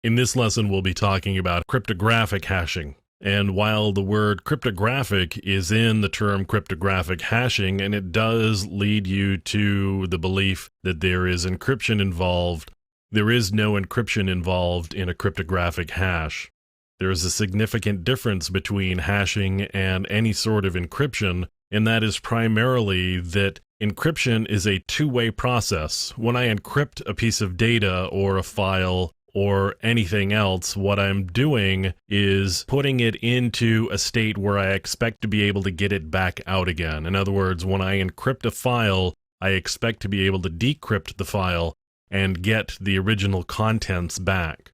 In this lesson, we'll be talking about cryptographic hashing. And while the word cryptographic is in the term cryptographic hashing, and it does lead you to the belief that there is encryption involved, there is no encryption involved in a cryptographic hash. There is a significant difference between hashing and any sort of encryption, and that is primarily that encryption is a two-way process. When I encrypt a piece of data or a file or anything else, what I'm doing is putting it into a state where I expect to be able to get it back out again. In other words, when I encrypt a file, I expect to be able to decrypt the file and get the original contents back.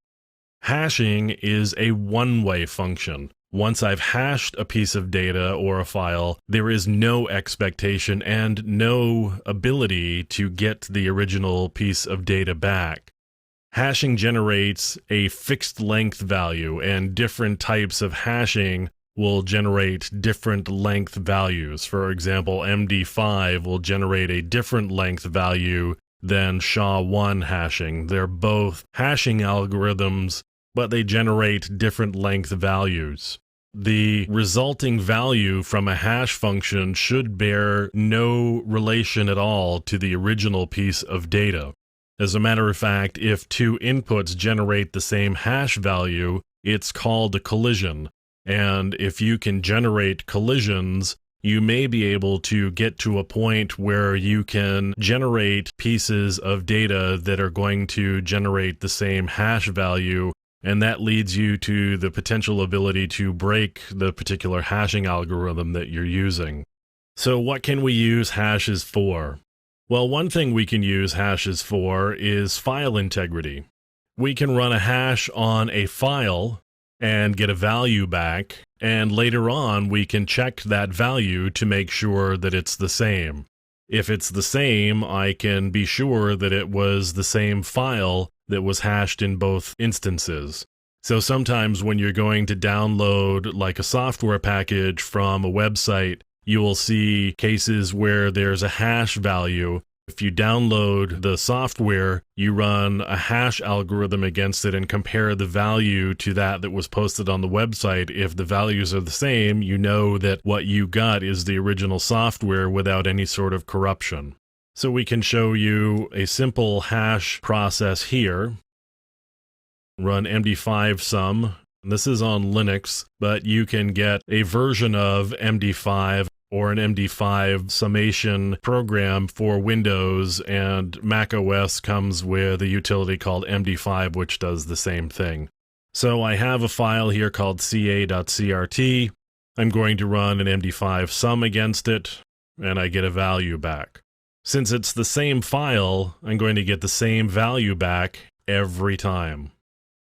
Hashing is a one-way function. Once I've hashed a piece of data or a file, there is no expectation and no ability to get the original piece of data back. Hashing generates a fixed length value, and different types of hashing will generate different length values. For example, MD5 will generate a different length value than SHA-1 hashing. They're both hashing algorithms, but they generate different length values. The resulting value from a hash function should bear no relation at all to the original piece of data. As a matter of fact, if two inputs generate the same hash value, it's called a collision. And if you can generate collisions, you may be able to get to a point where you can generate pieces of data that are going to generate the same hash value, and that leads you to the potential ability to break the particular hashing algorithm that you're using. So what can we use hashes for? Well, one thing we can use hashes for is file integrity. We can run a hash on a file and get a value back, and later on we can check that value to make sure that it's the same. If it's the same, I can be sure that it was the same file that was hashed in both instances. So sometimes when you're going to download like a software package from a website, you will see cases where there's a hash value. If you download the software, you run a hash algorithm against it and compare the value to that was posted on the website. If the values are the same, you know that what you got is the original software without any sort of corruption. So we can show you a simple hash process here. Run MD5 sum. This is on Linux, but you can get a version of MD5 or an MD5 summation program for Windows, and Mac OS comes with a utility called MD5, which does the same thing. So I have a file here called ca.crt. I'm going to run an MD5 sum against it, and I get a value back. Since it's the same file, I'm going to get the same value back every time.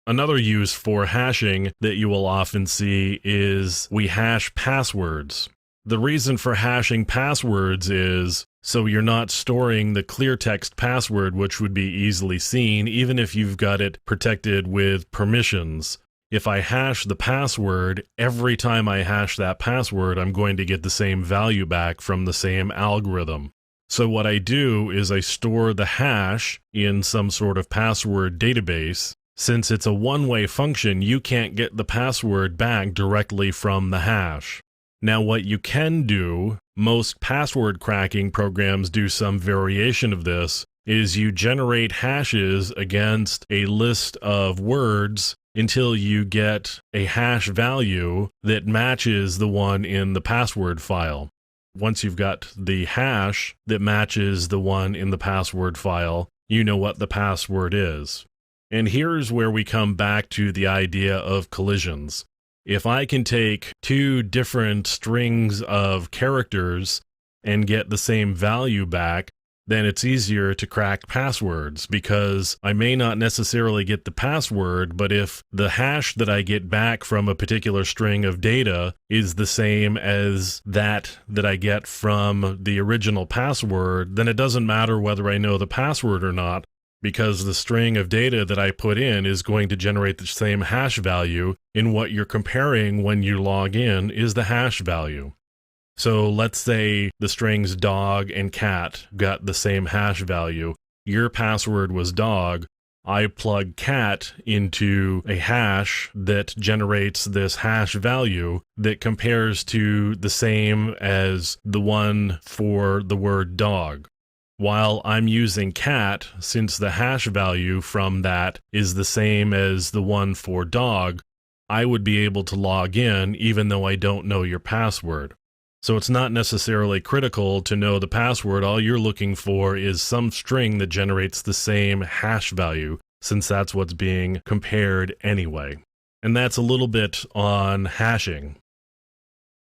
Another use for hashing that you will often see is we hash passwords. The reason for hashing passwords is so you're not storing the clear text password, which would be easily seen, even if you've got it protected with permissions. If I hash the password, every time I hash that password, I'm going to get the same value back from the same algorithm. So what I do is I store the hash in some sort of password database. Since it's a one-way function, you can't get the password back directly from the hash. Now what you can do, most password cracking programs do some variation of this, is you generate hashes against a list of words until you get a hash value that matches the one in the password file. Once you've got the hash that matches the one in the password file, you know what the password is. And here's where we come back to the idea of collisions. If I can take two different strings of characters and get the same value back, then it's easier to crack passwords, because I may not necessarily get the password, but if the hash that I get back from a particular string of data is the same as that I get from the original password, then it doesn't matter whether I know the password or not, because the string of data that I put in is going to generate the same hash value, and what you're comparing when you log in is the hash value. So let's say the strings dog and cat got the same hash value. Your password was dog. I plug cat into a hash that generates this hash value that compares to the same as the one for the word dog. While I'm using cat, since the hash value from that is the same as the one for dog, I would be able to log in even though I don't know your password. So it's not necessarily critical to know the password. All you're looking for is some string that generates the same hash value, since that's what's being compared anyway. And that's a little bit on hashing.